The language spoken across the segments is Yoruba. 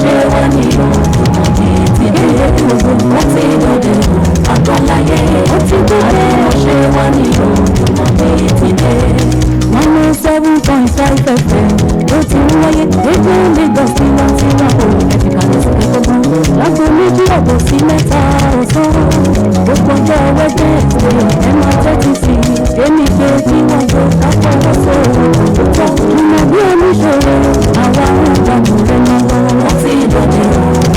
ṣe wá ní Jumobi ti dé ó ti dòde Agan Laye ó ti dòde ó ṣe wá ní Jumobi ti dé 107.5 FM ó ti ń wáyé gbogbo Lagos tiwantiwa o ẹ̀fì kalẹ̀ sí gbogbo lágbo méjì ọ̀bọ̀ sí mẹ́ta ọ̀sán gbogbo ọjọ́ wẹ́gbẹ́ ètò ẹ̀ máa tẹ́tí sí èmi pé kí wọ́n jọ kápọ̀ lọ́sọ̀ tó Jumobi Omisore àwa ń gbàgbọ́ rẹ̀ lọ́wọ́ wọ́n ti dòde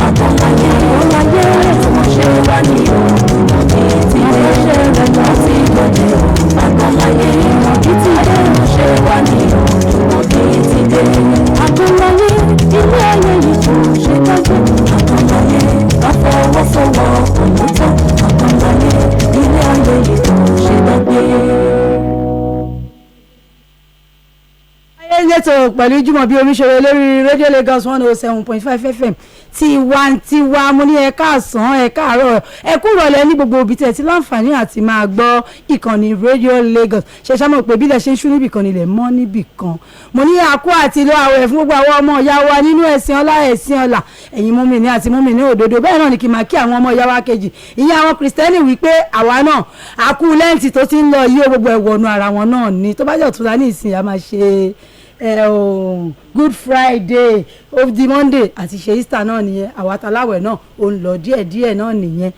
Agan Laye wọ́n ṣe wá ní Jumobi ti dé wọ́n ti dòde Agan Laye wọ́n ti dé wọ́n ṣe wá ní Jumobi ti dé Agan Laye ilé ayé yìí kò ṣe dájú Agan Laye afọwọ́sowọ́ òmùtọ́ Agan Laye ilé ayé yìí kò ṣe dágbé. Lẹ́tọ̀ pẹ̀lú Jumobi Omisore lórí Radio Lagos 107.5 FM tiwantiwa mo ní ẹ káàsán ẹ káàárọ̀ ẹ kú ìrọ̀lẹ́ ní gbogbo òbí tẹ̀ tí láǹfààní àti máa gbọ́ ìkànnì Radio Lagos ṣe ṣáà pé bílẹ̀ ṣe ń ṣú níbì kan nílẹ̀ mọ́ níbì kan mo ní àkú àti ìlú àwẹ̀ fún gbogbo àwọn ọmọ ìyá wa nínú ẹ̀sìn ọlá ẹ̀yin mùmínì àti mùmínì òdodo bẹ́ẹ̀ náà ni kí n máa kí àwọn ọmọ ìyá wa kejì ìyẹn àwọn Kristẹni wípé àwa náà àkú lẹ́ǹtì tó ti ń lọ yí gbogbo ẹ̀wọ̀nù ara wọn náà ni tó bá jẹ́ ọ̀túnla ní ìsìn a máa ṣe Good Friday of the Monday àti ṣe Easter náà nìyẹn àwàtàláwẹ̀ náà ó ń lọ díẹ̀díẹ̀ náà nìyẹn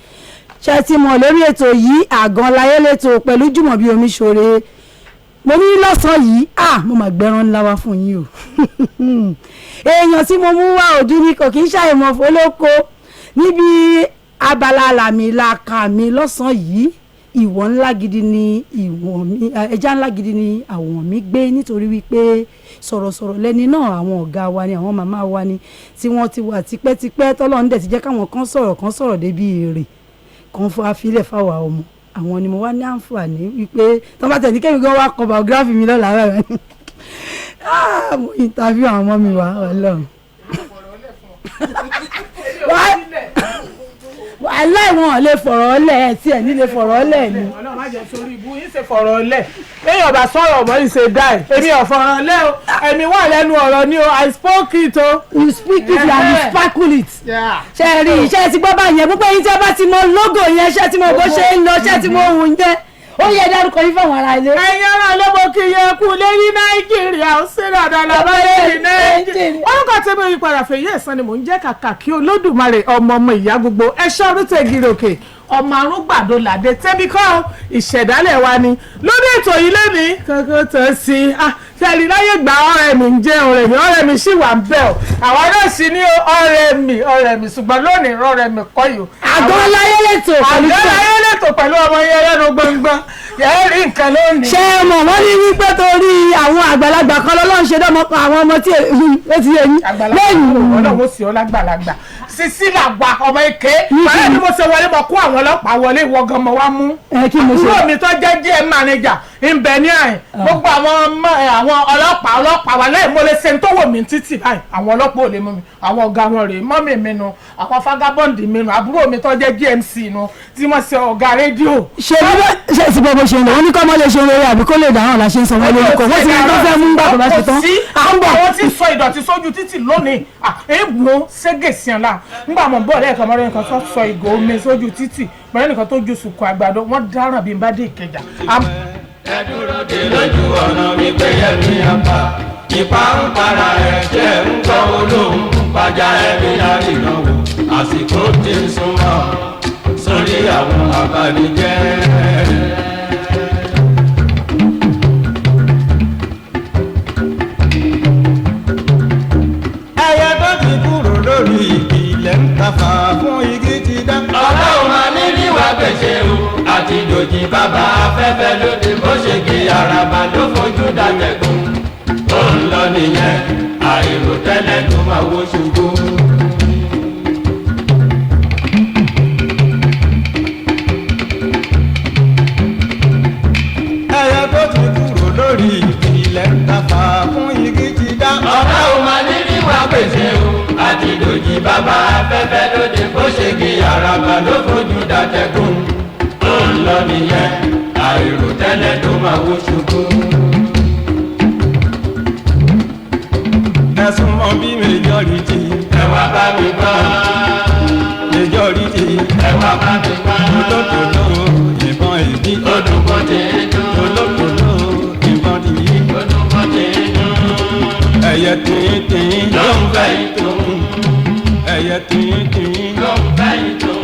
ṣe ti mọ̀ lórí ètò yìí Agan Laye lẹ́tọ̀ pẹ̀lú Jumobi Omisore mo ní lọ́sàn-án yìí mo máa gbẹ́ran ńlá wá fún yín o èèyàn tí mo mú wá òdú ní kò kí ń ṣàìmọ̀ fọlọ́kọ níbi abala làmìlaka mi lọ́sàn-án yìí ìwọ̀n ńlá gidi ni ìwọ̀n mi ẹja ńlá gidi ni àwọn mi gbé nítorí wípé sọ̀rọ̀sọ̀rọ̀ lẹ́ni náà àwọn ọ̀gá wa ni àwọn màmá wa ni tí wọ́n ti wà tipẹ́tipẹ́ tọ́lọ́run dẹ̀ ti jẹ́ káwọn kan sọ̀rọ̀ débi èrè kan fún afílẹ̀ fáwa ọmọ àwọn ni mo wá ní àǹfààní wípé tó bá tẹ̀lé kẹ́mi gan wá kọ biography mi lọ́la rẹ̀ mo interview àwọn ọmọ mi wá ọlọ́run aláìwọ̀n lè fọ̀rọ̀ lẹ̀ ẹ̀ tí ẹ̀ nílé fọ̀rọ̀ lẹ̀ ni. ọlọ́run má jẹ́ sórí ibú yín ṣe fọ̀rọ̀ lẹ̀ lẹ́yìn ọba sọ̀rọ̀ ọmọ yìí ṣe dá ẹ̀ èmi ò fọ̀rọ̀ lẹ̀ o èmi wà lẹ́nu ọ̀rọ̀ ni o I spoke it o. you speak it and you sparkle it. ṣe rí iṣẹ́ ti gbọ́ bá yẹn púpọ̀ yín tí a bá ti mọ logo yẹn ṣe ti mọ bó ṣe ń lọ ṣe ti mọ ohun yẹn ó yẹ dárúkọ yín fáwọn ará ilé. ẹ̀yin ará ilé mo kì í yẹ kú lé ní Nàìjíríà ó sì dáadáa lábáyé ní Nàìjíríà. orúkọ tí mo yí padà fèyí ẹ̀sán ni mò ń jẹ́ kàkà kí Olódùmarè ọmọ ìyá gbogbo ẹ̀ṣọ́ orúkọ gíròkè ọmọ arúgbàdo làdé tẹ́bí kọ́ ìṣẹ̀dálẹ̀ wa ni lórí ètò yìí lónìí kankan tó sí fẹ́ẹ̀lì láyé gba ọ̀rẹ́ mi ń jẹ́ ọ̀rẹ́ mi sì wà ń bẹ̀ ọ́ àwọn náà sì ní ọ̀rẹ́ mi ṣùgbọ́n lónìí ọ̀rẹ́ mi kọ́ yìí. Agan Laye lẹ́tọ̀ pẹ̀lú ọmọ yẹn lẹ́nu gbọ̀ngbọ̀n yẹ́n rí nǹkan lónìí. ṣé ẹ mọ̀ wọ́n ní wípé torí àwọn àgbàlagbà kan lọ́lọ́run ṣe dọ́mọ kan àwọn ọmọ tí ó ti yẹ yín. àgbàlagbà ọlọ́run sì ọ́ lágbàlagbà sisi làgbà ọmọ èké báyọ̀ ni mo ṣe wọlé mọ̀ kó àwọn ọlọ́pàá wọlé ìwọ gan mọ̀ wá mú. àbúrò mi tó jẹ́ GM manager ń bẹ ní àyìn gbogbo àwọn ọlọ́pàá wà lẹ́yìn mo lè ṣe tó wò mí títì báyìí àwọn ọlọ́pàá ò lè mú mi àwọn ọ̀gá wọn rèé mọ́mì mi nu àwọn fagabọ́ǹdì mi nu àbúrò mi tó jẹ́ GMC nu tí wọ́n ṣe ọ̀gá rédíò. ṣe ti bọ́ bó ṣe ń lọ wọ́n ní kọ́ mọ́ lè ṣe oore àbí kó lè dáhùn la ṣe ń sanwó lórúkọ wọ́n ti ní tó fẹ́ mú gbà tó bá ṣe tán. àwọn tí sọ ìdọ̀tí sójú títì lónìí èèwọ̀ ségèsìàn la ńgbà mọ̀ bọ́ọ̀lù ẹ̀kan mọ́rẹ́ nǹkan tó sọ ìgò omi sójú títì mọ́rẹ́ nìkan tó ju sùkú àgbàdo wọ́n dáràn bí n bá dé Ìkẹjà. ẹ dúró de lójú ọ̀nà wípé ẹ̀mí apá ìpá ń para ẹ̀jẹ̀ ń gbọ́ olóhùn pàjá ẹ̀mí àrínáwó àsìkò tí ń súnmọ́ sórí àwọn abanijẹ́. ẹyẹ tó ti kúrò lórí igi ilẹ̀ ń tafà fún igi ti dá. ọlọ́run máa ní níwà gbèsè o àti dòjì bàbá afẹ́fẹ́ lóde bó ṣe kí araba ló fojú dàtẹ̀gùn ó ń lọ nìyẹn àìrò tẹ́lẹ̀ tó máa wó ṣubú. ẹyẹ tó ti kúrò lórí igi ilẹ̀ ń tafà fún igi ti dá. ọlọ́run máa ní níwà gbèsè o àti dòjì bàbá afẹ́fẹ́ lóde bó ṣe kí araba ló fojú dàtẹ̀gùn ó ń lọ nìyẹn àìrò tẹ́lẹ̀ tó máa wó ṣubú. ẹ̀sùn mọ́ bí majority ẹ wá bá mi bàbá mi wá. Tòlótòló ìbọn ìdí. Ó dùn bó ti dùn. Tòlótòló ìbọn ìdí. Ó dùn bó ti dùn. Ẹyẹ tìǹtìǹ ló ń fẹ́ ìtòun. Ẹyẹ tìǹtìǹ ló ń fẹ́ ìtòun.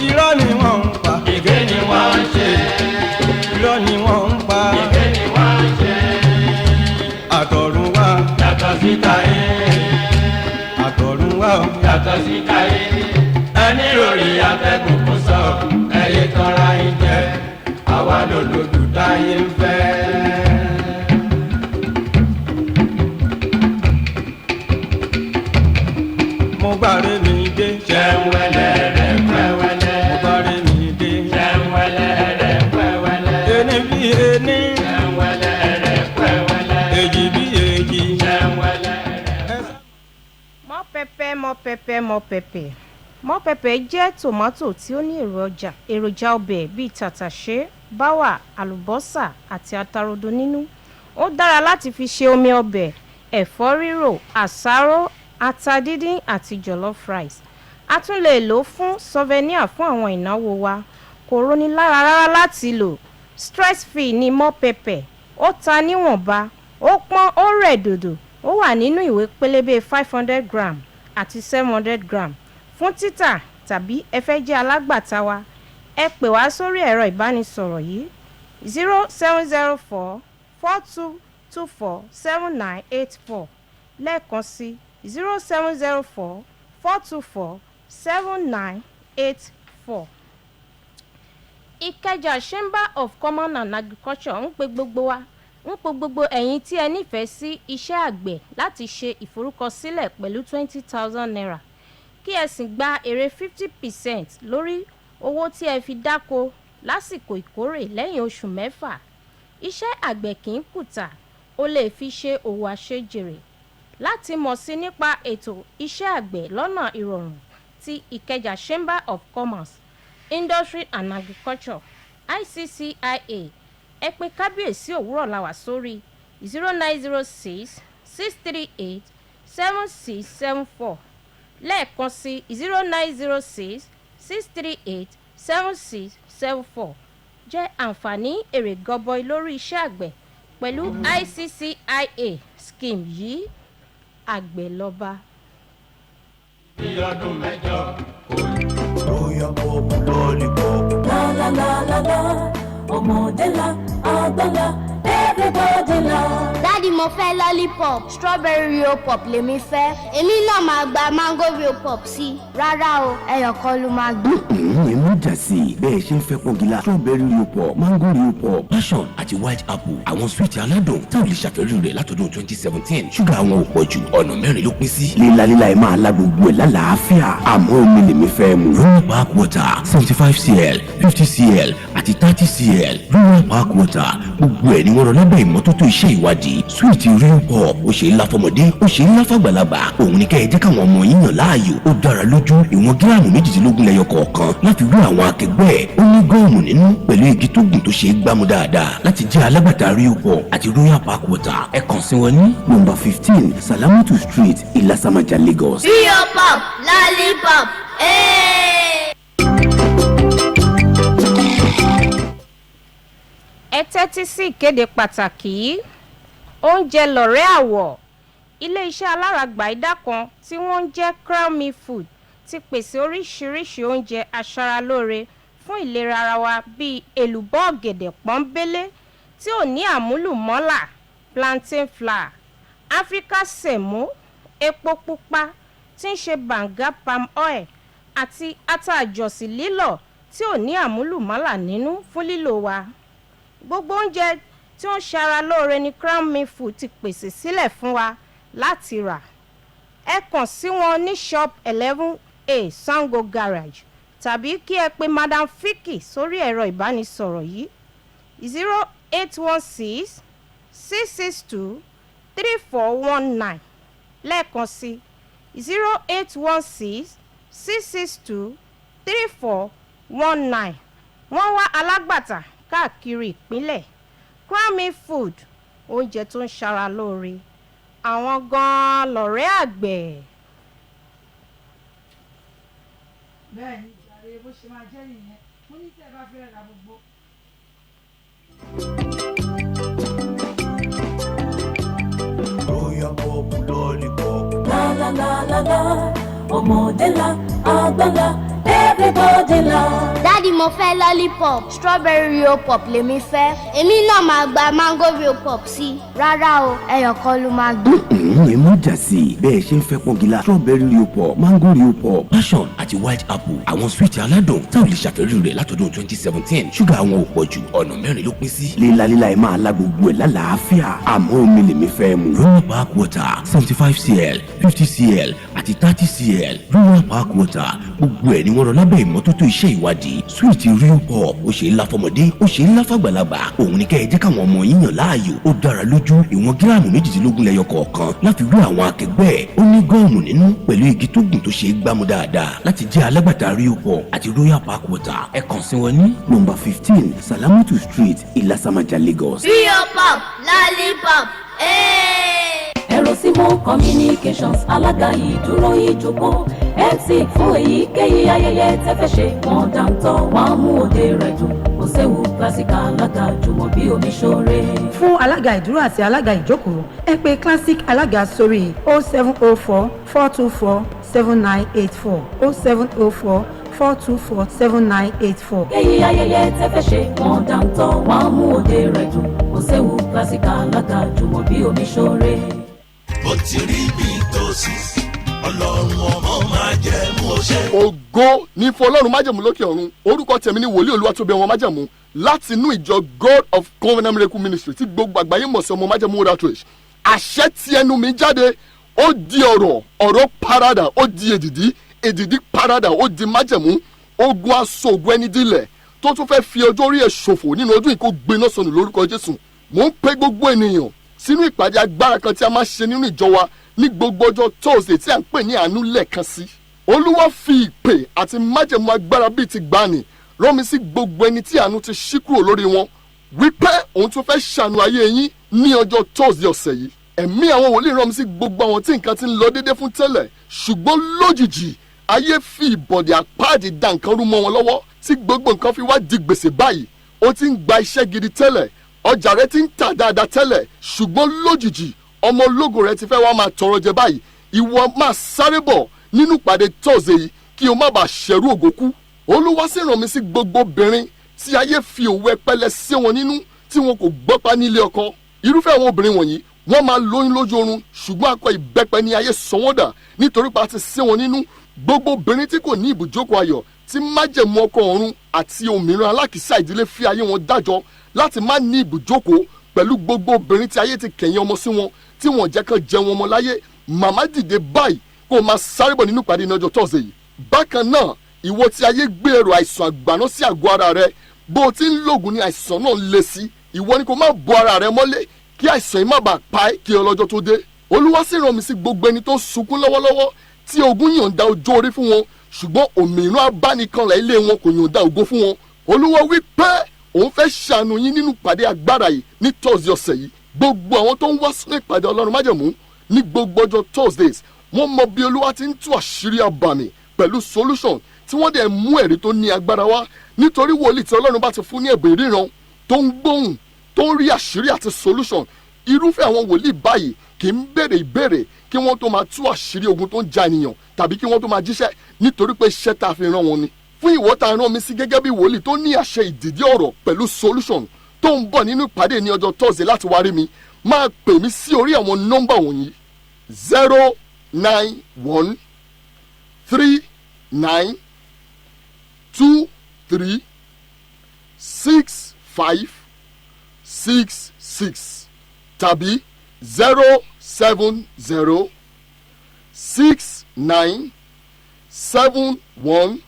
Irọ́ ni wọ́n ń pa. Èké ni wọ́n ń ṣe. Irọ́ ni wọ́n ń pa. Èké ni wọ́n ń ṣe. Àtọ̀run wá. Yàtọ̀ síta àtọ̀run wá. Yàtọ̀ síta ẹni rori atẹ́gùn kò sọ ẹyẹ tọ́ra ń jẹ àwa lòlòdù táyé ń fẹ́. Mo gbàre mi dé. Ṣẹ́wẹ́lẹ́ rẹ̀ pẹ́wẹ́lẹ́. Mo gbàre mi dé. Ṣẹ́wẹ́lẹ́ rẹ̀ pẹ́wẹ́lẹ́. Ení bí ení. Ṣẹ́wẹ́lẹ́ rẹ̀ pẹ́wẹ́lẹ́. Èjì bí èjì. Ṣẹ́wẹ́lẹ́ rẹ̀. Mọ́ pẹpẹ jẹ́ tòmátò tí ó ní èròjà ọbẹ̀ bíi tàtàṣé, báwà, àlùbọ́sà àti atarodo nínú. Ó dára láti fi ṣe omi ọbẹ̀, ẹ̀fọ́ rírò, àsáró, ata díndín àti jollof rice. A tún lè lò ó fún souvenir fún àwọn ìnáwó wa. Kò roni lára rárá láti lò. Stress free ni mọ́ pẹpẹ. Ó ta níwọ̀nba, ó pọ́n, ó rẹ̀ dòdò. Ó wà nínú ìwé pélébé 500 gram àti 700 gram. Fún títà tàbí ẹ fẹ́ jẹ́ alágbàtà wa, ẹ pè wá sórí ẹ̀rọ ìbánisọ̀rọ̀ yìí 0704 4224 7984 lẹ́ẹ̀kan sí 0704 424 7984. Ìkẹjà Chamber of Commerce and Agriculture ń pe gbogbo ẹ̀yin tí ẹ nífẹ̀ẹ́ sí iṣẹ́ àgbẹ̀ láti ṣe ìforúkọsílẹ̀ pẹ̀lú 20,000 naira kí ẹ sì gba èrè 50% lórí owó tí ẹ fi dáko lásìkò ìkórè lẹ́yìn oṣù 6. Iṣẹ́ àgbẹ̀ kì í kùtà, o lè fi ṣe òwò àṣejèrè. Láti mọ̀ sí nípa ètò iṣẹ́ àgbẹ̀ lọ́nà ìrọ̀rùn ti Ìkẹjà Chamber of Commerce, Industry and Agriculture ICCIA, ẹ pè kábíyèsí òwúrọ̀ làwà sórí 0906 638 7674 lẹ́ẹ̀kan sí 0906 638 7674. Jẹ́ àǹfààní èrè gọbọi lórí iṣẹ́ àgbẹ̀ pẹ̀lú ICCIA scheme yìí. Àgbẹ̀ lọ́ba. Bí ọdún mẹ́jọ kò ní. Royal pop lollipop. La la la la la, ọmọdé la, àgbàlá, everybody la. Daddy mo fẹ́ lollipop, strawberry real pop lèmi fẹ́. Èmi náà máa gba mango real pop sí. Rárá o, ẹyọ kan ló máa gbé. Èmi jà sí i bẹ́ẹ̀ ṣe ń fẹ́ pọ́ngilá strawberry real pop, mango real pop, passion àti white apple. Àwọn sweet aládùn táwọn lè ṣàfẹ́rí rẹ̀ látọdún 2017. Ṣúgà àwọn ò pọ̀ jù, ọ̀nà 4 ló pín sí. Lílá ẹ̀ máa la gbogbo ẹ̀ lálàáfíà. Àmọ́ omi lèmi fẹ́ mu. Royal Park water 75 cl, 50 cl àti 30 cl. Royal Park water gbogbo ẹ̀ ni wọ́n rọ lábẹ́ ìmọ́tótó iṣẹ́ ìwádìí. Sweet real pop ó ṣe é lá fọmọdé, ó ṣe é lá fàgbàlagbà. Òun ni kẹ́ ẹ jẹ́ káwọn ọmọ yín yàn láàyò. Ó dára lójú, ìwọ̀n gíráàmù 18 lẹ́yọ kọ̀ọ̀kan láti wé àwọn akẹgbẹ́ ẹ̀. Ó ní gọ́ọ̀mù nínú pẹ̀lú igi tó gùn tó ṣe é gbámú dáadáa. Láti jẹ́ alágbàtà real pop àti Royal Park water, ẹ kàn sí wọn ní nọ́mbà 15 Salamatu Street, Ilasamaja, Lagos. Real pop, lollipop, Ẹ tẹ́tí sí ìkéde pàtàkì yìí. Oúnjẹ lọ̀rẹ́ àwọ̀. Ilé-iṣẹ́ aláràgbà ìdá kan tí wọ́n ń jẹ́ Crown Me Food ti pèsè oríṣiríṣi oúnjẹ aṣaralóore fún ìlera ara wa bíi èlùbọ́ ọ̀gẹ̀dẹ̀ pọ́nbélé tí ò ní àmúlùmọ́là, plantain flour, Africa semo, epo pupa tí ń ṣe banga palm oil àti ata àjọsí lílọ̀ tí ò ní àmúlùmọ́là nínú fún lílò wa. Gbogbo oúnjẹ tí ó ń ṣara lóore ní Crown Me Food ti pèsè sílẹ̀ fún wa láti rà. Ẹ kàn sí wọn ní shop 11A Sango Garage tàbí kí ẹ pè Madam Fiki sórí ẹ̀rọ ìbánisọ̀rọ̀ yìí 0816 662 3419 lẹ́ẹ̀kan sí 0816 662 3419. Wọ́n wá alágbàtà káàkiri ìpínlẹ̀. Crown Me Food, oúnjẹ tó ń ṣara lóore. Àwọn gan-an lọ̀rẹ́ àgbẹ̀. Bẹ́ẹ̀ni. àlàyé bó ṣe máa jẹ́ nìyẹn mo ní tẹ́ ẹ bá fẹ́ ra gbogbo. Royal Pop Lollipop. La la la la la, ọmọdé la, àgbà la, everybody la. Daddy mo fẹ́ lollipop strawberry real pop lèmi fẹ́ èmi náà máa gba mango real pop sí rárá o ẹyọ kan ló máa gbé. ẹ má jà sí i bẹ́ẹ̀ ṣe ń fẹ́ pọ́ngilá strawberry real pop mango real pop passion àti white apple àwọn sweet aládùn tá ò lè ṣàfẹ́rí rẹ̀ látọdún 2017 ṣúgà àwọn ò pọ̀ jù ọ̀nà mẹ́rin ló pín sí. líla ẹ máa la gbogbo ẹ̀ lálàáfíà àmọ́ omi lèmi fẹ́ mu. royal park water 75cl 50cl àti 30cl royal park water gbogbo ẹ̀ ni wọ́n rọ lábẹ́ ìmọ́tótó iṣẹ́ ìwádìí sweet real pop ó ṣe é lá fọmọdé ó ṣe é lá fàgbàlagbà òun ni kẹ́ ẹ jẹ́ káwọn ọmọ yín yàn láàyò ó dára lójú ìwọ̀n gíráàmù 18 lẹ́yọ kọ̀ọ̀kan láti rí àwọn akẹgbẹ́ ó ní gọ́ọ̀mù nínú pẹ̀lú igi tó gùn tó ṣe é gbámú dáadáa láti jẹ́ alágbàtà real pop àti royal park water ẹ kàn sí wọn ní nọ́mbà 15 salamatu street ìlàsàmàjà lagos. real pop lollipop. Ero Communications alága ìdúró ìjókòó MC fún èyíkéyìí ayẹyẹ tẹ́fẹ́ ṣe wọ́n dáńtọ́ wọ́n mú òde rẹ̀ dùn kò séwu classic alága Jumobi Omisore. Fún alága ìdúró àti alága ìjókòó ẹ pè classic alága sórí 0704 424 7984 0704 424 7984. Èyí ayẹyẹ tẹ́fẹ́ ṣe wọ́n dáńtọ́ wọ́n mú òde rẹ̀ dùn kò séwu classic alága Jumobi Omisore. Bó ti rí bí tó sì ọlọ́run ọmọ máa jẹ́ mú ọṣẹ́. Ògo ní fún ọlọ́run májẹ̀mú lókè ọ̀run orúkọ tèmi ní wòlíì Olúwatóbi ọmọ májẹ̀mú láti inú ìjọ God of Covenant Miracle Ministry tí gbogbo àgbáyé mọ̀ sí ọmọ májẹ̀mú World Outreach. Àṣẹ tí ẹnu mi jáde ó di ọ̀rọ̀ parada ó di èdìdí parada ó di májẹ̀mú ogun aṣoògùn ẹni dílẹ̀ tó tún fẹ́ fi ọjọ́ orí ẹ̀ ṣòfò nínú ọdún yìí kó gbiná sọnù lórúkọ Jésù. Mò ń pe gbogbo ènìyàn sínú ìpàdé agbára kan tí a máa ṣe nínú ìjọ wa ní gbogbo ọjọ́ Thursday tí a ń pè ní àánú lẹ́ẹ̀kan sí. Olúwa fi ìpè àti májẹ̀mú agbára bíi ti gbani rán mi sí gbogbo ẹni tí àánú ti ṣí kúrò lórí wọn wípé òun tún fẹ́ ṣàánú ayé yín ní ọjọ́ Thursday ọ̀sẹ̀ yìí. Ẹ̀mí àwọn wòlíì rán mi sí gbogbo àwọn tí nǹkan ti ń lọ déédéé fún tẹ́lẹ̀ ṣùgbọ́n lójijì ayé fi ìbọ̀dẹ̀ àpáàdì dá nǹkan rú mọ́ wọn lọ́wọ́ tí gbogbo nǹkan fi wá di gbèsè báyìí. Ó ti ń gba iṣẹ́ gidi tẹ́lẹ̀ ọjà rẹ ti ń tà dáadáa tẹ́lẹ̀ ṣùgbọ́n lójijì ọmọ ológo rẹ ti fẹ́ wá máa tọrọ jẹ báyìí ìwọ máa sáré bọ̀ nínú ìpàdé Thursday yìí kí o má bàa ṣẹ̀rú ògo kú. Olúwa sì rán mi sí gbogbo obìnrin tí ayé fi òwe pẹ̀lẹ́ sí wọn nínú tí wọn kò gbọ́pá nílé ọkọ. Irúfẹ́ àwọn obìnrin wọ̀nyí wọ́n máa lóyún lójú oorun ṣùgbọ́n akọ ìbẹ́pẹ ní ayé sọ wọ́n dà nítorí pa ti sí wọn nínú. Gbogbo obìnrin tí kò ní ibùjókòó ayọ̀ tí májẹ̀mú ọkọ ọ̀run àti òmìnira alákìísà ìdílé fi ayé wọn dájọ́ láti má ní ibùjókòó pẹ̀lú gbogbo obìnrin tí ayé ti kẹ̀yìn ọmọ sí wọn tí wọ́n jẹ́ kán jẹun ọmọ láyé màmá dìde báyìí kó o máa sáré bọ̀ nínú ìpàdé ní ọjọ́ Thursday yìí. Bákan náà ìwọ tí ayé gbé ẹrù àìsàn àgbàná sí àgọ́ ara rẹ bó o ti ń lògùn ní àìsàn náà le sí ìwọ ni kó má bo ara rẹ mọ́lé kí àìsàn yìí má bàa pa ẹ́ kí ọlọ́jọ́ tó dé. Olúwa sì rán mi sí gbogbo ẹni tó sunkún lọ́wọ́lọ́wọ́ tí ogun yọ̀ǹda ọjọ́ orí fún wọn ṣùgbọ́n òmìnira abánikanlẹ̀ ilé wọn kò yọ̀ǹda ògo fún wọn. Olúwa wí pé òun fẹ́ ṣàánú yín nínú ìpàdé agbára yìí ní Thursday ọ̀sẹ̀ yìí. Gbogbo àwọn tó ń wá sínú ìpàdé ọlọ́run májẹ̀mú ní gbogbo ọjọ́ Thursdays wọ́n mọ bí Olúwa ti ń tú àṣírí àbàmì pẹ̀lú solution tí wọ́n dẹ̀ mú ẹ̀rí tó ní agbára wá nítorí wòlíì tí ọlọ́run bá ti fún ní ẹ̀bùn ìríran tó ń gbóhùn tó ń rí àṣírí àti solution irúfẹ́ àwọn wòlíì báyìí kì í béèrè ìbéèrè kí wọ́n tó máa tú àṣírí ogun tó ń ja ènìyàn tàbí kí wọ́n tó máa jíṣẹ́ nítorí pé iṣẹ́ tá a fi rán wọn ni. Fún ìwọ tá a rán mi sí gẹ́gẹ́ bí wòlíì tó ní àṣẹ ìdìdí ọ̀rọ̀ pẹ̀lú solution tó ń bọ̀ nínú ìpàdé ní ọjọ́ Thursday láti wá rí mi máa pè mí sí orí àwọn nọ́mbà wọ̀nyí 091 39 23 65 66 tàbí 070 69 71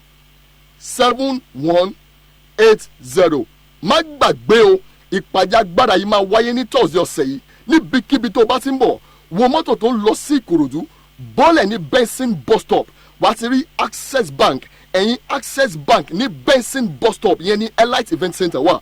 7180. Má gbàgbé o ìpàdé agbára yìí máa wáyé ní Thursday ọ̀sẹ̀ yìí níbikíbi tó bá ti ń bọ̀ wọ mọ́tò tó ń lọ sí Ìkòròdú bọ́lẹ̀ ní Benson bus stop wá ti rí Access Bank ẹ̀yìn Access Bank ní Benson bus stop yẹn ní Elite Event Center wá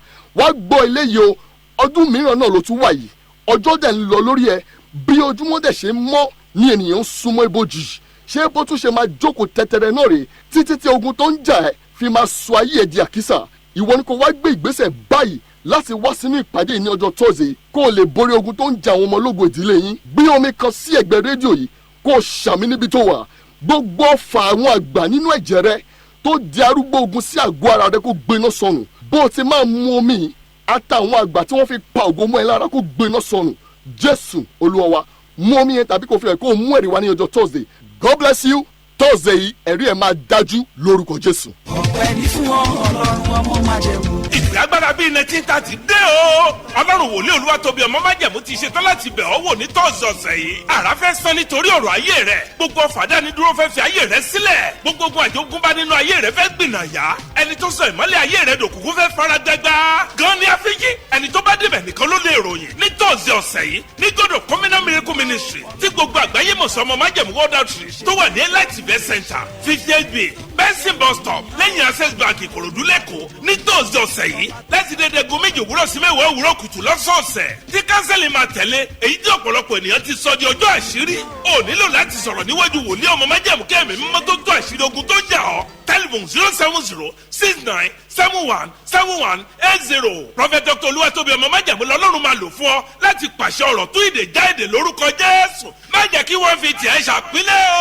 gbọ́ eléyìí o ọdún mìíràn náà ló tún wà yìí ọjọ́ dẹ̀ ń lọ lórí ẹ bí ojúmọ́ dẹ̀ ṣe mọ́ ní ènìyàn ń súnmọ́ ibojì ṣé bó tún ṣe máa jókòó tẹ́tẹ́rẹ́ náà rèé títí tí ogun tó ń jà ẹ́ fi máa sọ ayé ẹ̀ di àkísà. Ìwọ ni kò wá gbé ìgbésẹ̀ báyìí láti wá sínú ìpàdé ní ọjọ́ Thursday kó o lè borí ogun tó ń jà àwọn ọmọ ológo ìdílé yín. Gbé omi kan sí ẹ̀gbẹ́ rédíò yìí kó o ṣàmì níbi tó wà. Gbogbo ọfà àwọn àgbà nínú ẹ̀jẹ̀ rẹ tó di arúgbó ogun sí àgọ́ ara rẹ kó gbiná sọnù. Bó o ti máa mu omi àtàwọn àgbà tí wọ́n fi pa ògo mọ́ ẹ lára kó gbiná sọnù. Jésù Olúwa wa, mú omi yẹn tàbí kò fi ẹ̀ kó o mú ẹ̀rí wá ní ọjọ́ Thursday. God bless you. Thursday yìí ẹ̀rí ẹ̀ máa dájú lórúkọ Jésù. ọpẹ́ ní fún Ọlọ́run ọmọ májẹ̀mú. ìpè agbára bíi 1930 dé o. Ọlọ́run wòlíì Olúwatóbi ọmọ májẹ̀mú ti ṣetán láti bẹ̀ ọ́ wò ní tọ́sí ọ̀sẹ̀ yìí. àrà fẹ́ sán nítorí ọ̀rọ̀ ayé rẹ̀. gbogbo ọ̀fàdání dúró fẹ́ fi ayé rẹ̀ sílẹ̀. gbogbo ogun àjogúnbá nínú ayé rẹ̀ fẹ́ gbìnà yá. ẹni tó sọ ìmọ́lẹ̀ ayé rẹ̀ dòkùnkùn fẹ́ fara gbẹgbá. gan ni afíjí ẹni tó bá débẹ̀ nìkan ló lè ròyìn. ní tọ́sí ọ̀sẹ̀ yìí ní God of Covenant Miracle Ministry tí gbogbo àgbáyé mọ̀sán ọmọ májẹ̀mú World Outreach tó wà ní Elite Event Center 58B Benson bus stop lẹ́yìn Access Bank Ìkòròdú lẹ́kọ̀ọ́ ní tọ́sí ọ̀sẹ̀ yìí láti dédé aago méjì òwúrọ̀ sí mẹ́wàá òwúrọ̀ kùtù lọ́sọ̀ọ̀sẹ̀ tí kánsẹ́lì máa tẹ̀lé èyí tí ọ̀pọ̀lọpọ̀ ènìyàn ti sọ di ọjọ́ àṣírí. Ó nílò láti sọ̀rọ̀ níwájú wòlíì ọmọ májẹ̀mú kẹ́mi mímọ́ tó tó àṣírí ogun tó jà ọ́. Telephone 07069717180. Prophet Dr. Olúwatóbi ọmọ májẹ̀mú lọ́lọ́run máa lò fún ọ láti pàṣẹ ọ̀rọ̀ tó ìdè já èdè lórúkọ Jésù. Má jẹ́ kí wọ́n fi tiẹ̀ ṣàpínlẹ̀ o.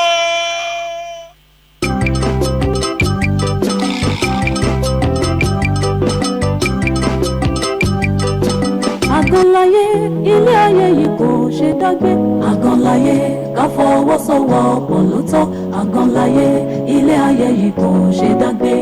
Agan Laye ilé ayé yìí kò ṣe dágbé. Agan Laye ká fọwọ́sowọ́pọ̀ ló tọ́. Agan Laye ilé ayé yìí kò ṣe dágbé.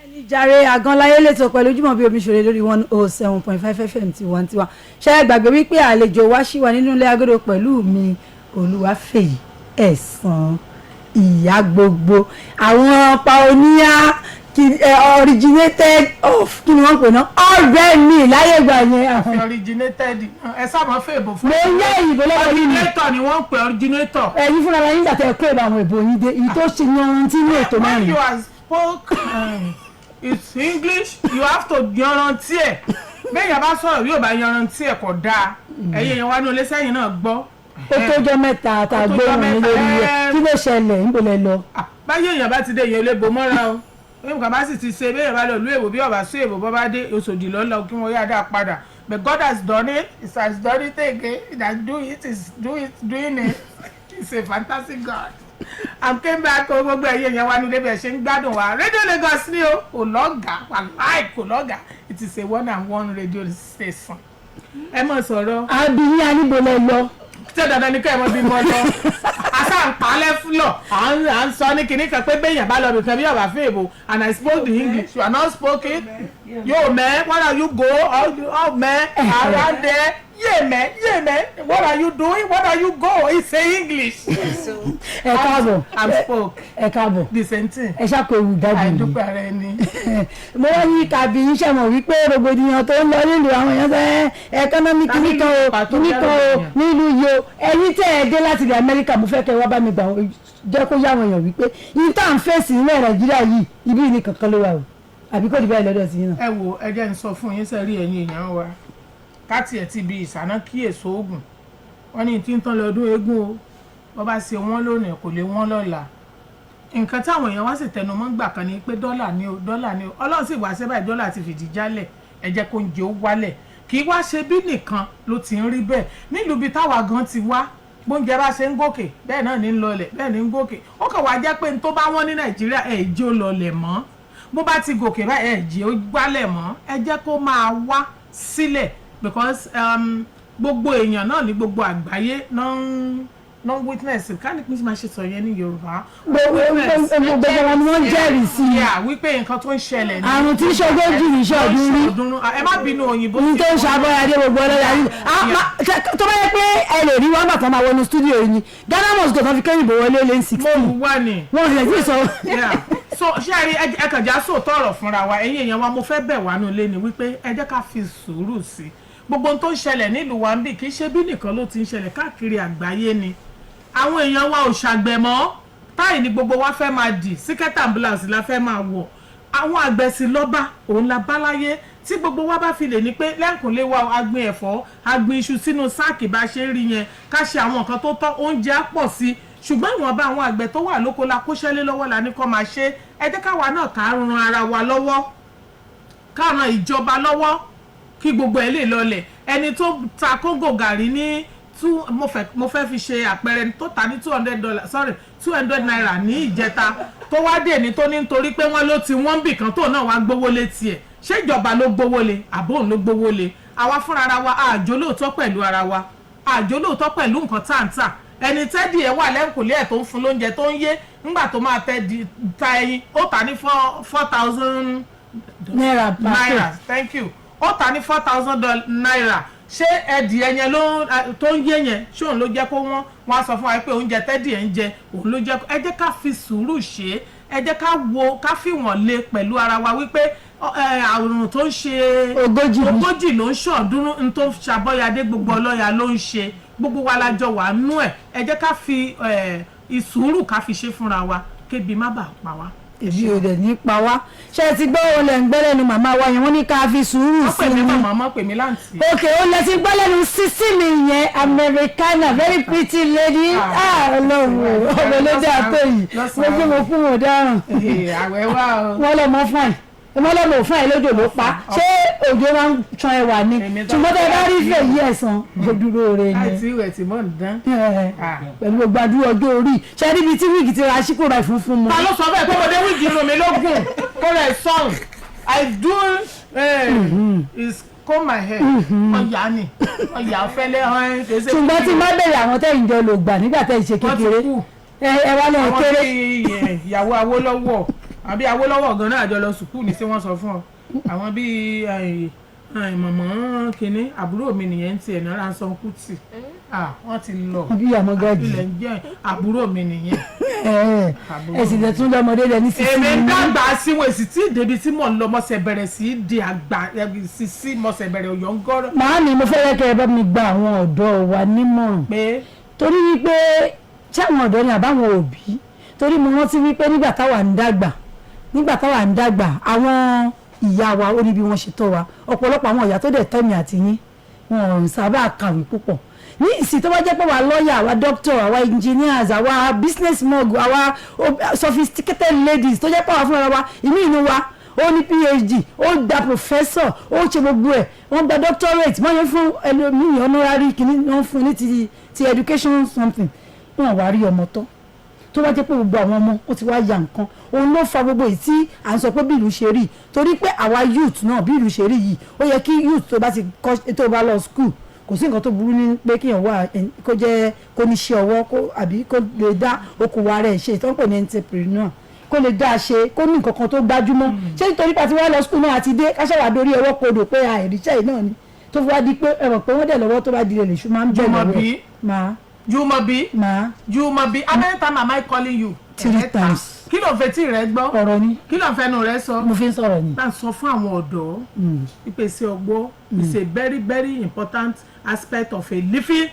ẹni jàre Agan Laye lẹ́tọ̀ pẹ̀lú Jumobi Omisore lórí 107.5 FM tiwantiwa. ṣé ẹ gbàgbé wípé àlejò wa ṣì wà nínú ilé agodo pẹ̀lú mi Olúwafẹ́yì Ẹ̀sán ìyá gbogbo àwọn pioneer originated of kí ni wọ́n pè náà ọ̀rẹ́ mi láyé ìgbà yẹn. originated ẹ sábà fẹ́ ìbò fún mo yẹ ìbò lọ́wọ́ yìí ni originator ni wọ́n ń pè originator. ẹ̀yin fúnra wa nígbà tẹ̀ kó ìbò àwọn ìbò yín dé èyí tó ṣe yanrantí ní ètò mẹ́rin. when you are spoke it's English you have to yanrantí ẹ̀ bẹ́ẹ̀ yà bá sọ̀rọ̀ yóò bá yanrantí ẹ̀ kò dáa ẹ̀yin yẹn wá ní olé sẹ́yìn náà gbọ́. ó tójọ́ mẹ́ta àtàgbé wọn lórí rẹ̀ kí ló ṣẹlẹ̀ níbo lẹ lọ. báyìí èèyàn bá ti dé èèyàn lè bò mọ́ra o nǹkan bá sì ti ṣe bẹ́ẹ̀ bá lọ lú èbò bí ọba sí èbò bọ́ bá dé Òṣòdì lọ́lọ́ kí wọ́n yá dá padà but God has done it he has done it again he has doing it he's a fantastic God. I'm came back o gbogbo ẹ̀yẹ yẹn wá nílé bẹ́ẹ̀ ṣe ń gbádùn wa Radio Lagos ni o kò lọ́gàá wàláì kò lọ́gàá it is a 1-on-1 radio station. ẹ mọ̀ sọ̀rọ̀. àbí aníbo lẹ lọ. tẹ́ dandan ni kẹ́ ẹ mọ bí mo lọ asa ń palẹ̀ fúlọ̀ à ń sọ ní kinní kan pé bẹ́yàn bá lọ bìkan bí ọ̀bà fún èbò and I spoke the English you are not spoken yo man what are you go oh man around there yeah man what are you doing what are you go he say English. ẹ káàbọ̀ I'm spoke ẹ káàbọ̀ the same thing. ẹ ṣàkó ewu dájú yìí. àìdúpẹ́ ara ẹni. mo wá ní kàbí iṣẹ́ mọ̀ wípé rògbòdìyàn tó ń lọ nílùú àwọn èèyàn sẹ́ ẹkọ́nọ́mì kìnnìkan o nílùú yìí o ẹ̀yin tẹ́ ẹ dé láti ilẹ̀ Amẹ́ríkà mo fẹ́ kẹ́ wá bá mi gbà jẹ́ kó yá àwọn èèyàn wípé yìí tá à ń fèsì nílẹ̀ Nàìjíríà yìí ibi ní kankan ló wà o àbí kò dìbò ìlọ́dọ̀ sí yín náà. ẹ wo ẹ jẹ́ n sọ fún yín sẹ́rí ẹ̀yin èèyàn wa káàtì ẹ̀ ti bi ìsáná kíyèsí oògùn wọ́n ní tí ń tán lọ́dún eégún o wọ́n bá ṣe wọ́n lónìí kò lè wọ́n lọ́la nǹkan táwọn èèyàn wá sì tẹnu mọ́ gbà kan ni pé dọ́là ni o Ọlọ́run sì wá sí báyìí dọ́là ti fìdí jálẹ̀ ẹ jẹ́ kó ń jẹ́ ó wálẹ̀ kì í wá ṣe bí nìkan ló ti ń rí bẹ́ẹ̀ nílùú bíi táwa gan ti wá bóúnjẹ bá ṣe ń gòkè bẹ́ẹ̀ náà ní ń lọlẹ̀ bẹ́ẹ̀ ní ń gòkè ó kàn wá jẹ́ pé n tó bá wọ́n ní Nàìjíríà ẹ̀ jẹ́ ó lọlẹ̀ mọ́ bó bá ti gòkè báyìí ẹ̀ jẹ́ ó gbálẹ̀ mọ́ ẹ jẹ́ kó máa wá sílẹ̀ because gbogbo èèyàn náà ní gbogbo àgbáyé non witness ká ní pín máa ṣe sọ yẹn ní Yorùbá. gbogbo wọn ni wọ́n jẹ́rìí sí i. wípé nǹkan tó ń ṣẹlẹ̀ ní. àrùn tí ṣogójì ní ṣọdún rí. ẹ má bínú òyìnbó. ní tó ń ṣàbọ̀yàdé gbogbo ọlọ́yà yìí. tó bá yẹ pé ẹ lè rí wọn bàtàn máa wọnú stúdíò yìí ni Ghana must go tán fi kẹ́yìn bò wọlé lé 60. mo wà ní. wọn ò lè tí ì sọ. so ṣé ẹ rí ẹ kàn já sóòótọ́ ọ̀rọ̀ fúnra wa ẹ̀yin èèyàn wa mo fẹ́ bẹ̀ wá nù lé ni wípé ẹ jẹ́ ká fi sùúrù sí gbogbo ohun tó ń ṣẹlẹ̀ nílùú wa ń bì kì í ṣe bí nìkan ló ti ń ṣẹlẹ̀ káàkiri àgbáyé ni àwọn èèyàn wa ò ṣàgbẹ̀mọ́ táyì ni gbogbo wa fẹ́ máa dì síkẹ́tà ambulance la fẹ́ máa wọ̀ àwọn àgbẹ̀sí lọ́ba òun la bá láyé tí gbogbo wa bá fi lè ní pé lẹ́kùnlé wa agbin ẹ̀fọ́ agbin iṣu sínú sáàkì bá ṣe ń rí yẹn ká ṣe àwọn nǹkan tó tọ́ oúnjẹ á pọ̀ sí ṣùgbọ́n ìwọ̀nba àwọn àgbẹ̀ tó wà lóko la kóṣẹ́lé lọ́wọ́ la ní kó máa ṣe ẹ jẹ́ káwa náà ká ran ara wa lọ́wọ́ ká ran ìjọba lọ́wọ́ kí gbogbo ẹ̀ lè lọlẹ̀ ẹni tó ta kóńgò gàrí ní mo fẹ́ fi ṣe àpẹẹrẹ tó ta ní $200 naira ní ìjẹta tó wá dé ní tó ní nítorí pé wọ́n ló ti wọ́n bì kan tó náà wá gbówó lé tiẹ̀ ṣé ìjọba ló gbówó lé àbóhùn ló gbówó lé àwa fúnra ara wa àjò lóòótọ́ pẹ̀lú ara wa àjò lóòótọ́ pẹ̀lú nǹkan táǹtà ẹni tẹ́dì ẹ̀ wà lẹ́kùnlé ẹ̀ tó ń fún lóúnjẹ tó ń yé ńgbà tó máa ta ẹyin ó ta ní 4,000 naira thank you ó ta ní 4,000 naira ṣé ẹdìẹ yẹn tó ń yé yẹn ṣé òun ló jẹ́ kó wọ́n á sọ fún wa pé oúnjẹ tẹ́dì ẹ̀ ń jẹ òun ló jẹ́ ẹ jẹ́ ká fi sùúrù ṣe ẹ jẹ́ ká fi wọ́n lé pẹ̀lú ara wa wípé àrùn tó ń ṣe ogójì ló ń ṣọ̀ọ́dúnrún n tó ṣàbọ̀yàdé gbogbo ọlọ́yà ló ń ṣe gbogbo wa lájọ wà nú ẹ̀ ẹ jẹ́ ká fi ìsùúrù ká fi ṣe fúnra wa kébi má bàa pa wá. èmi ò dẹ̀ ní pa wá ṣé ti gbọ́ olè ń gbẹ́ lẹ́nu màmá wa yẹn wọ́n ní ká fi sùúrù sí i. wọ́n pè mí màmá pè mí láǹtì. òkè ó lẹ ti gbọ́ lẹ́nu sísí mi yẹn Americana very pretty lady ọlọ́run ọmọ lóde àtọ yìí mo gbé mo fún wọn dáràn. àwẹ̀ wá o. wọ́n lọ mọ fún ẹ̀ wọ́n lọ mọ fún ẹ̀ lójó ló pa ṣé òjò máa ń tan ẹwà ni ṣùgbọ́n tẹ bá rí fẹ́ yí ẹ̀sán ojúrò rẹ ni. àti ìwẹ̀ tí mò ń dán. pẹ̀lú gbogbo àdúrà ọjọ́ orí ṣé níbi tí wíìgì ti ra ṣíkò rẹ̀ funfun mu. ta ló sọ bẹ́ẹ̀ pé mo dé wíìgì inú mi lógún kó rẹ̀ sọ̀n I do is comb my hair ọ̀yà ni ọ̀yà fẹ́lẹ́ ṣùgbọ́n tí má bẹ̀rẹ̀ àwọn tẹ̀yìn jọ lò gbà nígbà tẹ̀ ṣe kékeré ẹ wá lẹ́yìn kéré. àwọn tí ìyàwó Awólọ́wọ̀ àbí Awólọ́wọ̀ gan-an àjọ lọ sùkúù ní sí wọ́n sọ fún ọ àwọn bíi mọ̀mọ́ kínní àbúrò mi nìyẹn ń tiẹ̀ náírà ń san Kútì wọ́n ti lọ bí àmọ́gájì ilẹ̀ ń jẹ́ àbúrò mi nìyẹn. ẹ̀sìn tẹ̀ tún lọ́mọdé rẹ̀ ní sísí. èmi ń dàgbà síwọ̀n èsì tí ìdèbí tí mò ń lọ mọ̀sẹ̀ bẹ̀rẹ̀ sí í di àgbà sí mọ̀sẹ̀ bẹ̀rẹ̀ òyò ń gọ́rọ̀. màámi mo fẹ́ kẹ́ ẹ bá mi gba àwọn ọ̀dọ́ wa nímọ̀ràn pé torí wípé ṣé àwọn ọ̀dọ́ ni àbáwọn òbí torí mo rántí wípé nígbà táwa ń dàgbà àwọn ìyá wa ó ní bí wọ́n ṣe tọ́ wa ọ̀pọ̀lọpọ̀ àwọn ìyá tó dẹ̀ tọ́ mi àti yín wọn ò sábà kàwé púpọ̀ ní ìsìn tó bá jẹ́ pé wà lọ́ọ̀yà àwa doctor àwa engineers àwa business mogul àwa sophisticated ladies tó jẹ́ pé àwa fúnra wa ìmí inú wa ó ní PhD ó da professor ó ṣe gbogbo ẹ̀ wọ́n gba doctorate wọ́n yẹ fún ẹlòmíì honorary kìíní wọ́n fún ní ti education something wọ́n wá rí ọmọ tọ́ tó bá jẹ́ pé gbogbo àwọn ọmọ ó ti wá ya nǹkan òun ló fa gbogbo yìí tí à ń sọ pé bí ìlú ṣe rí torí pé àwa youth náà bí ìlú ṣe rí yìí ó yẹ kí youth tó bá ti kọ́ tó bá lọ school kò sí nǹkan tó burú ní pé kíyàn wà kó jẹ́ kó ní ṣe ọwọ́ àbí kó lè dá okòwò ara ẹ̀ ṣe ìtọ́pọ̀ ní entrepreneur kó lè dá a ṣe kó ní nǹkan kan tó gbájúmọ́ ṣé nítorí pàtí wọ́n lọ school náà àti dé káṣáwá dórí ọwọ́ kodò pé àìríṣẹ́ yìí náà ni tó fi wá di pé ẹ̀rọ pé wọ́n dẹ̀ lọ́wọ́ tó bá di lè ṣù máa ń bẹ̀ lọ́wọ́ Jumobi how many times am I calling you? 3 times. kí ló ń fetí rẹ gbọ́? ọ̀rọ̀ ni. kí ló ń fẹnu rẹ sọ? mo fi ń sọ̀rọ̀ ni. bá a sọ fún àwọn ọ̀dọ́ ìpèsè ọgbọ́ is a very very important aspect of a living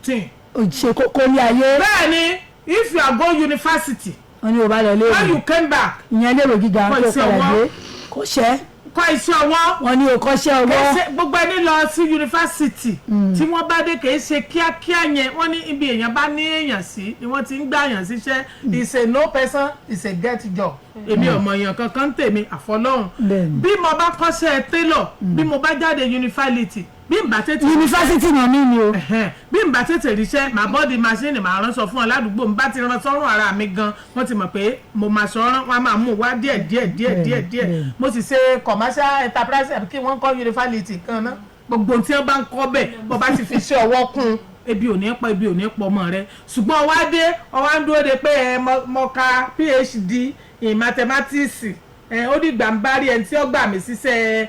thing. ṣe kókó ní ayé. bẹ́ẹ̀ni if you are going university. wọ́n ní o bá lọ léèrè. when you came back. ìyẹn léèrè gíga tó padà dé kò ṣẹ́. kọ́ iṣẹ́ ọwọ́. wọ́n ní o kọ́ṣẹ́ ọwọ́. gbogbo ẹni lọ sí yunifásitì tí wọ́n bá dé kìí ṣe kíákíá yẹn wọ́n ní ibi èèyàn bá ní èèyàn sí ni wọ́n ti ń gbà yàn síṣẹ́ is a no person is a get job. èmi ọmọ èèyàn kankan tèmi àfọlọ́hún. bí mo bá kọ́ṣẹ́ tailor bí mo bá jáde yunifásitì bí n bá tètè yunifásitì náà ní ni o. bí n bá tètè ríṣẹ́ màá bọ́ọ̀dì máṣíìnì màá ránṣọ fún ọ ládùúgbò n bá ti rán sọ́rùn ara mi gan wọ́n ti mọ̀ pé mo máa sọ̀rọ̀ wọn a máa mú wá díẹ̀ mo sì ṣe commercial enterprise kí wọ́n kọ́ yunifásitì kan náà gbogbo tí wọ́n bá ń kọ́ bẹ̀ bọ́ bá ti fi ṣe ọwọ́ kún ebi ò ní pọ̀ ọmọ rẹ ṣùgbọ́n ọwá dé ọwá ń dúró de pé mo ka PhD in mathematics ó dìgbà ń bá rí ẹni tí ó gbà mí síṣẹ́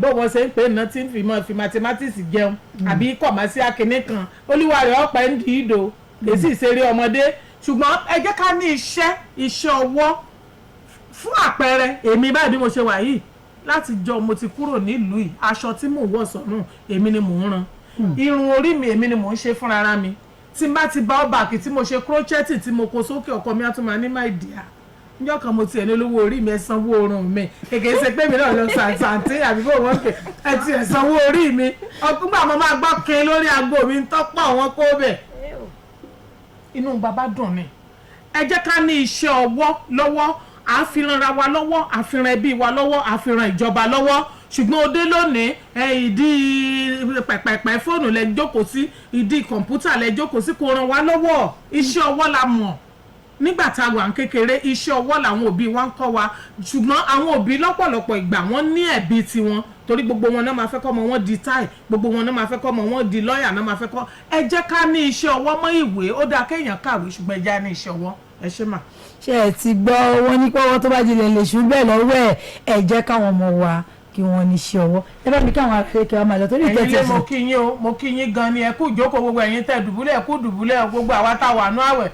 bó wọ́n ṣe ń pè náà tí ń fi mathematics jẹun àbí kọ̀mọ́sí akínní kan olúwa rẹ̀ ọ̀pẹ ń di ìdò lè sì ṣeré ọmọdé ṣùgbọ́n ẹ jẹ́ ká ní iṣẹ́ ọwọ́ fún àpẹẹrẹ èmi báyìí bí mo ṣe wà yìí láti jọ mo ti kúrò nílùú yìí aṣọ tí mò ń wọ̀ sọ́rùn èmi ni mò ń rán irun orí mi èmi ni mò ń ṣe fúnra mi tí n bá ti bá ọ́bàkì tí mo ṣe crochet tí mo kó sókè ọkọ mi á tún máa ní my dear níjọ́ kan mo tiẹ̀ ní olówó orí mi ẹ sanwó oorun mi kékeré ṣe pé mi náà lọ sàǹtì àbí bò wọ́n pè ẹ ti ẹ̀ sanwó orí mi ọgbà mo máa gbọ́ kin lórí aago mi ń tọ́pọ̀ wọn kó bẹ̀ inú bàbá dùn ni ẹ jẹ́ ká ní iṣẹ́ ọwọ́ lọ́wọ́ àfihàn ra wa lọ́wọ́ àfihàn ẹbí wa lọ́wọ́ àfihàn ìjọba lọ́wọ́ ṣùgbọ́n òde lónìí ìdí pẹ̀pẹ̀pẹ̀ fóònù lẹ jókòó sí ìdí kọ̀ǹpútà lẹ jókòó sí kò ràn wá lọ́wọ́ iṣẹ́ ọwọ́ la mọ̀ nígbà tá a wà ń kékeré iṣẹ́ ọwọ́ làwọn òbí wa ń kọ́ wa ṣùgbọ́n àwọn òbí lọ́pọ̀lọpọ̀ ìgbà wọ́n ní ẹ̀bí tiwọn torí gbogbo wọn náà máa fẹ́ kọ́ ọmọ wọn di táì gbogbo wọn náà máa fẹ́ kọ́ ọmọ wọn di lọ́ọ̀yà náà máa fẹ́ kọ́ ẹ jẹ́ ká ní iṣẹ́ ọwọ́ mọ́ ìwé ó dáa kéèyàn kàwé ṣùgbọ́n ẹ já ní iṣẹ́ ọwọ́ ẹ ṣe mà. ṣé ẹ ti gbọ́ wọn ní pé ọwọ́ tó bá dilẹ̀ lè ṣú bẹ́ẹ̀ lọ́wọ́ ẹ jẹ́ káwọn ọmọ wa kí wọ́n ní iṣẹ́ ọwọ́ ẹ bá mi káwọn aráàlú kí wọ́n máa lọ torí ìtẹ́tẹ́ ẹ̀yin lé mo kí yín o mo kí yín gan ni ẹ kú ìjókòó gbogbo ẹ̀yin tẹ́ dùbúlẹ̀ ẹ kú dùbúlẹ̀ gbogbo àwa tá a wà nú àwẹ̀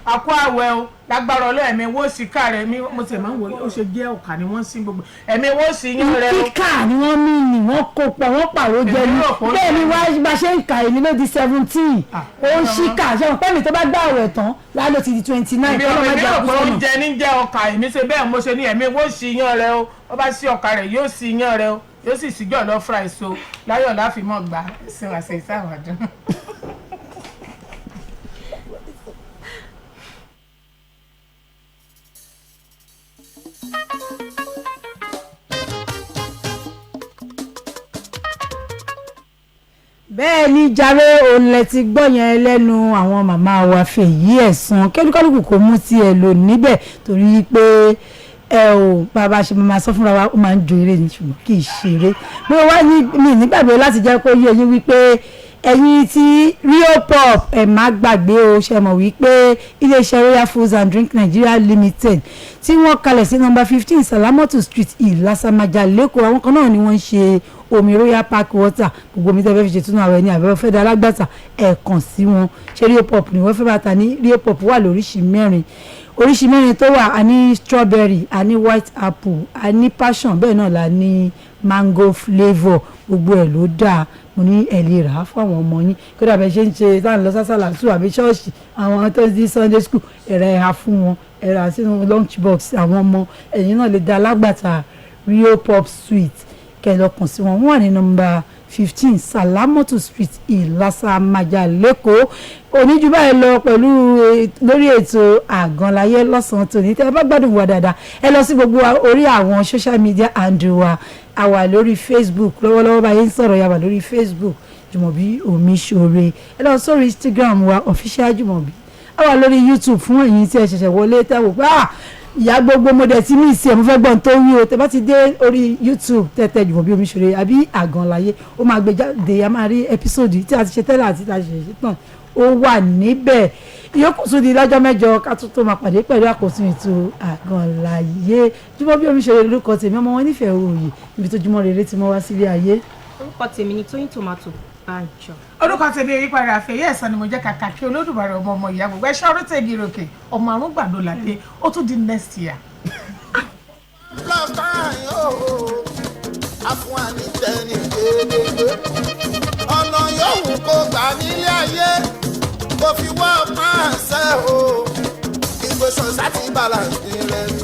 àkú àwẹ̀ o lágbára ọlọ́ ẹ̀mí wó sí ká rẹ̀ mi mo sì máa ń wò ó ṣe jẹ́ ọ̀kà ni wọ́n sí gbogbo ẹ̀mí wó sí yín rẹ̀ o. kíkà ni wọ́n mí ni wọ́n kó pọ̀ wọ́n pàrọ̀ jẹ ní bẹ́ẹ̀ ni wá bá ṣe ń kà èmi ló di 17 ó ń ṣíkà ṣe wọn pẹ́ẹ́mì tó bá gbà ọ̀rẹ́ tán lálọ́ ti di 29 ìbí ọmọ ìbí ọ̀pọ̀ oúnjẹ ní jẹ́ ọkà èmi ṣe bẹ́ẹ̀ mo ṣe ní ẹ̀mí wó sí yín rẹ̀ o ó bá sí ọkà rẹ̀ yóò sí yín rẹ̀ o yóò sì síjọ́ lọ fúra èso láyọ̀ láfimọ́ gbà sí wàṣẹ ìsáwàdùn. bẹ́ẹ̀ ni jàre olè ti gbọ́ yẹn lẹ́nu àwọn màmá wa Fèyí Ẹ̀sán kẹ́lúkálùkù kò mú tiẹ̀ lò níbẹ̀ torí pé ẹ ò bàbá ṣe máa sọ fúnra wa ó máa ń jo eré ni ṣùgbọ́n kì í ṣeré mo wá ní mi nígbàgbé láti jẹ́ kó yé eyín wípé ẹ̀yin tí Rio Pop ẹ̀ má gbàgbé o ṣe mọ̀ wípé iléeṣẹ́ Royal Foods and Drink Nigeria Limited tí wọ́n kalẹ̀ sí number 15 Salamatu Street Ìlàsàmájà lẹ́kọ̀ọ́ àwọn kan náà ni wọ́n ń ṣe omi Royal Park water gbogbo omi tẹ́ fẹ́ fi ṣe túnú àwẹ̀ ní àbẹ̀wò fẹ́ da alágbàtà ẹ̀ kàn sí wọn ṣé Rio Pop ni wọ́n fẹ́ bá ta ní Rio Pop wà lóríṣìí mẹ́rin tó wà a ní strawberry a ní white apple a ní passion bẹ́ẹ̀ náà la ní mango flavour gbogbo ẹ̀ ló dáa mo ní ẹ lè rà á fún àwọn ọmọ yín kó dàbẹ̀ ṣe ń ṣe táwọn lọ sásàlà tù àbí ṣọ́ọ̀ṣì àwọn tó di Sunday school ẹ̀rọ ẹ̀ha fún wọn ẹ̀rọ sínú lunch box àwọn ọmọ ẹ̀yin náà lè da alágbàtà Rio Pop sweet kẹlọkàn sí wọn wà ní nọ́mbà 15 Salamatu Street Ìlàsàmájà lẹ́kọ̀ọ́ oníjú báyìí lọ pẹ̀lú lórí ètò Agan Laye lọ́sàn-án tòní tẹ́ ẹ bá gbádùn wa dáadáa ẹ lọ sí gbogbo orí àwọn social media handle wa a wà lórí Facebook lọ́wọ́lọ́wọ́ báyìí ń sọ̀rọ̀ yà wà lórí Facebook Jumobi Omisore ẹ lọ sórí Instagram wa official Jumobi a wà lórí YouTube fún ẹ̀yin tí ẹ ṣẹ̀ṣẹ̀ wọlé tẹ́wọ̀ pé ìyá gbogbo mo dẹ̀ tí mi sí ẹ̀ mo fẹ́ gbọ́n tó wí o tẹ́ bá ti dé orí YouTube tẹ́tẹ́ Jumobi Omisore àbí Agan Laye ó máa gbé jáde a máa rí ẹ́písòdì tí a ti ṣe tẹ́lẹ̀ àti tí a ṣe ṣe tán ó wà níbẹ̀ ìyókù tún di lọ́jọ́ mẹ́jọ ká tún tó máa pàdé pẹ̀lú àkóso ètò Agan Laye Jumobi Omisore lórúkọ tèmi ọmọ wọn nífẹ̀ẹ́ òòyì níbi tó jùmọ̀ rere tí mo wá sílé ayé. orúkọ tèmi ni Tóyìn Tòmátò Bánjọ. orúkọ tèmi Ìyípadà Fèyí Ẹ̀sán ni mo jẹ́ kàkà kí Olódùmarè ọmọ ìyá gbogbo ẹ̀ṣọ́ orí tègi ròkè ọmọ àrùn gbàdó làdé ó tún di next year. ọ̀nà yòówù kó gbà nílé ayé kó fi wọ́n máa ṣe o ìgbésọ̀ sátì balance rẹ̀.